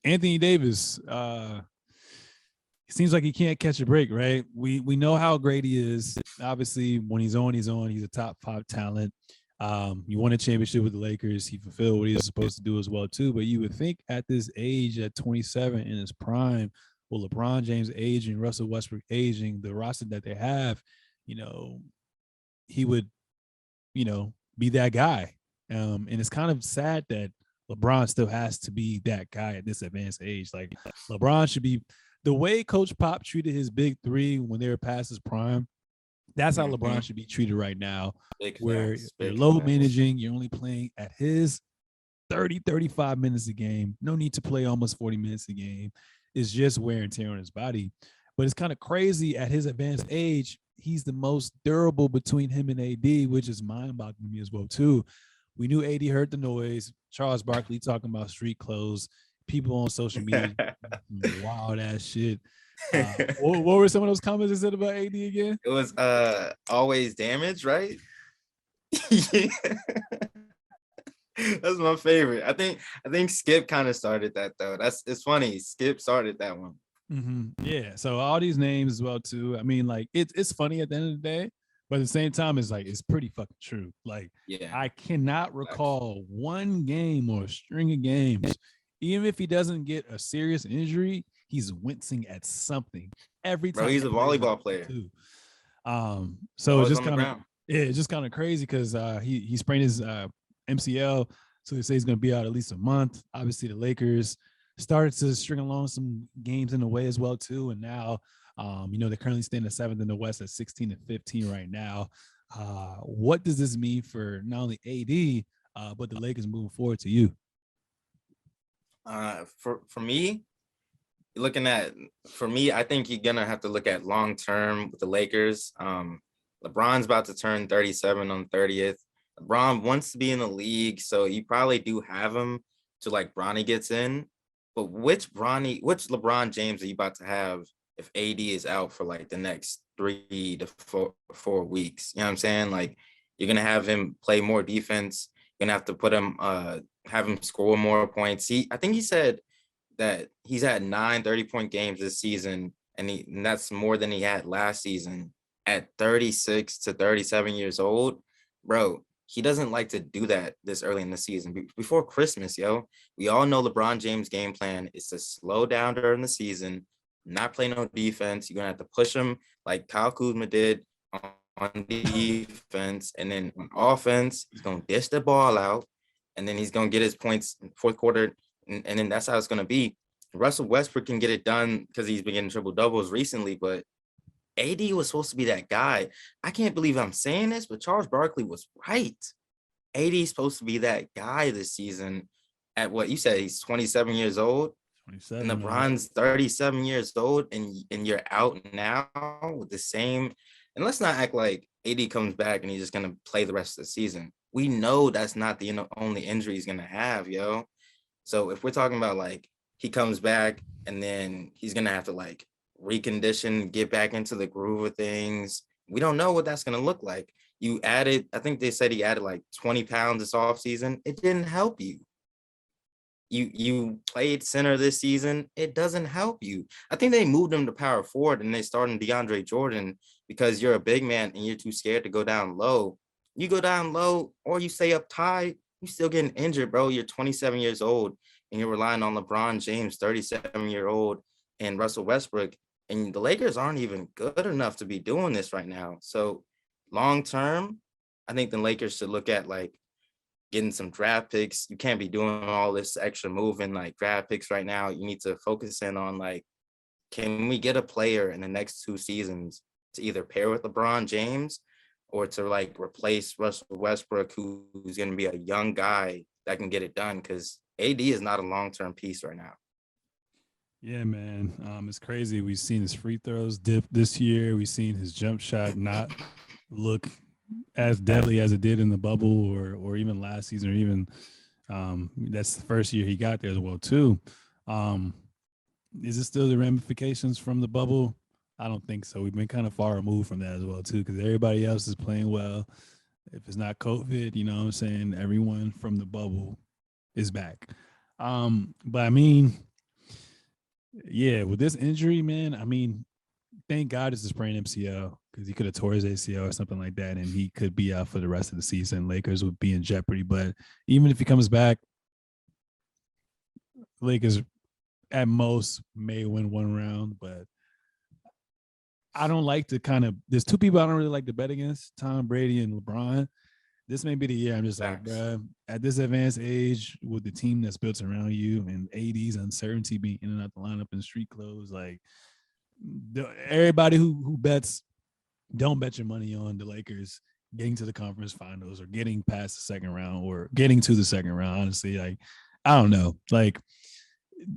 Anthony Davis, it seems like he can't catch a break, right? We know how great he is. Obviously, when he's on, he's on. He's a top 5 talent. He won a championship with the Lakers. He fulfilled what he was supposed to do as well, too. But you would think at this age, at 27 in his prime, with LeBron James aging, Russell Westbrook aging, the roster that they have, he would, be that guy. And it's kind of sad that LeBron still has to be that guy at this advanced age. Like LeBron should be the way Coach Pop treated his big three when they were past his prime. That's how LeBron should be treated right now, where you're low managing, you're only playing at his 30, 35 minutes a game. No need to play almost 40 minutes a game. It's just wear and tear on his body. But it's kind of crazy at his advanced age. He's the most durable between him and AD, which is mind-boggling to me as well, too. We knew AD heard the noise. Charles Barkley talking about street clothes. People on social media, wild ass shit. What were some of those comments they said about AD again? It was always damaged, right? That's my favorite. I think Skip kind of started that though. It's funny. Skip started that one. Mm-hmm. Yeah. So all these names as well too. I mean, like it's funny at the end of the day, but at the same time, it's like it's pretty fucking true. Like, I cannot recall one game or a string of games, even if he doesn't get a serious injury, he's wincing at something every time. Bro, he's a volleyball player too. So it's just kind of it's just kind of crazy because he sprained his MCL, so they say he's going to be out at least a month. Obviously, the Lakers started to string along some games in a way as well too, and now they're currently standing 7th in the West at 16-15 right now. What does this mean for not only AD but the Lakers moving forward to you? For me, I think you're gonna have to look at long term with the Lakers. LeBron's about to turn 37 on 30th. LeBron wants to be in the league, so you probably do have him to like Bronny gets in. But which LeBron James are you about to have if AD is out for like the next 3 to 4 weeks? You know what I'm saying? Like you're gonna have him play more defense. You're gonna have to put him have him score more points. I think he said that he's had 9 30-point games this season, and that's more than he had last season at 36 to 37 years old. Bro, he doesn't like to do that this early in the season. Before Christmas, we all know LeBron James' game plan is to slow down during the season, not play no defense. You're going to have to push him like Kyle Kuzma did on defense. And then on offense, he's going to dish the ball out, and then he's going to get his points in fourth quarter. And then that's how it's going to be. Russell Westbrook can get it done because he's been getting triple doubles recently, but AD was supposed to be that guy. I can't believe I'm saying this, but Charles Barkley was right. AD is supposed to be that guy this season at what you said, he's 27 years old. 27, and LeBron's 37 years old, and you're out now with the same. And let's not act like AD comes back and he's just going to play the rest of the season. We know that's not the only injury he's going to have, So if we're talking about like he comes back and then he's going to have to like recondition, get back into the groove of things, we don't know what that's going to look like. I think they said he added like 20 pounds this offseason. It didn't help you. You played center this season. It doesn't help you. I think they moved him to power forward and they started DeAndre Jordan because you're a big man and you're too scared to go down low. You go down low or you stay up tight, you're still getting injured, bro. You're 27 years old and you're relying on LeBron James, 37-year-old, and Russell Westbrook. And the Lakers aren't even good enough to be doing this right now. So long term, I think the Lakers should look at like getting some draft picks. You can't be doing all this extra moving like draft picks right now. You need to focus in on like, can we get a player in the next 2 seasons to either pair with LeBron James or to like replace Russell Westbrook, who's going to be a young guy that can get it done, because AD is not a long-term piece right now. Yeah, man. It's crazy. We've seen his free throws dip this year. We've seen his jump shot not look as deadly as it did in the bubble or even last season, or even that's the first year he got there as well too. Is it still the ramifications from the bubble? I don't think so. We've been kind of far removed from that as well too, because everybody else is playing well. If it's not COVID, you know what I'm saying? Everyone from the bubble is back. But I mean, Yeah, with this injury, man, I mean, thank God it's a sprained MCL because he could have tore his ACL or something like that, and he could be out for the rest of the season. Lakers would be in jeopardy. But even if he comes back, Lakers at most may win one round. But I don't like to kind of. There's two people I don't really like to bet against: Tom Brady and LeBron. This may be the year I'm just like, Facts. bruh, at this advanced age with the team that's built around you and 80s uncertainty being in and out the lineup in street clothes, like everybody who bets, don't bet your money on the Lakers getting to the conference finals or getting past the second round or getting to the second round. Honestly, like, I don't know. Like,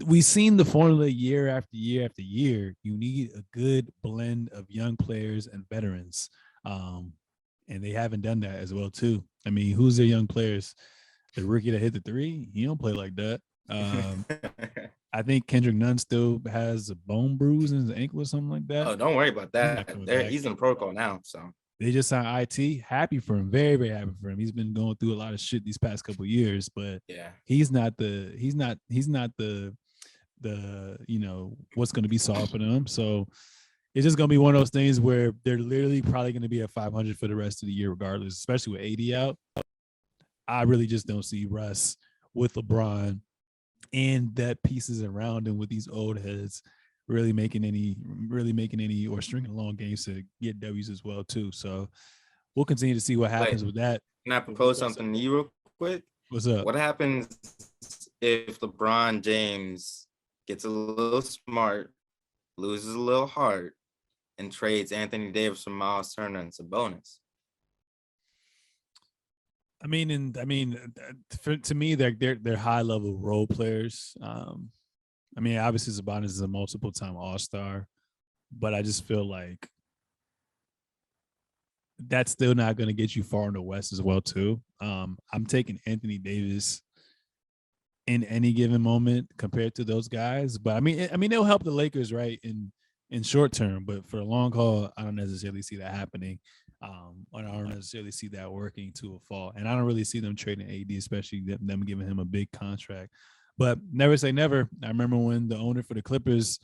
we've seen the formula year after year after year. You need a good blend of young players and veterans. And they haven't done that as well, too. I mean, who's their young players? The rookie that hit the three, he don't play like that. I think Kendrick Nunn still has a bone bruise in his ankle or something like that. Oh, don't worry about He's not that. coming There, back. he's in protocol now. So They just signed IT. Happy for him. Very, very happy for him. He's been going through a lot of shit these past couple of years, but yeah, he's not the what's going to be solved for them. So it's just going to be one of those things where they're literally probably going to be at 500 for the rest of the year, regardless, especially with AD out. I really just don't see Russ with LeBron and that pieces around him with these old heads really making any or stringing along games to get W's as well too. So we'll continue to see what happens with that. can I propose something to you real quick? What's up? What happens if LeBron James gets a little smart, loses a little heart, and trades Anthony Davis for Miles Turner and Sabonis? I mean, to me, they're high level role players. I mean, obviously Sabonis is a multiple time All Star, but I just feel like that's still not going to get you far in the West as well too. I'm taking Anthony Davis in any given moment compared to those guys, but I mean, it'll help the Lakers, right, in short term, but for the long haul, I don't necessarily see that happening. I don't necessarily see that working to a fault, and I don't really see them trading AD, especially them giving him a big contract. But never say never. I remember when the owner for the Clippers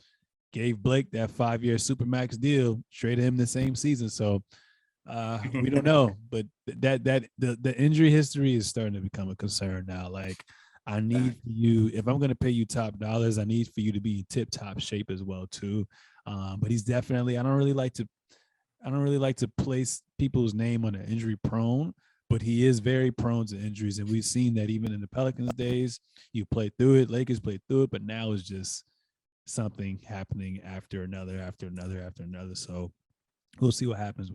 gave Blake that 5-year supermax deal, traded him the same season. So we don't know, but the injury history is starting to become a concern now. Like, I need for you, if I'm going to pay you top dollars, I need for you to be in tip top shape as well too. But he's definitely, I don't really like to place people's name on an injury prone, but he is very prone to injuries. And we've seen that even in the Pelicans days, you play through it, Lakers played through it, but now it's just something happening after another. So we'll see what happens with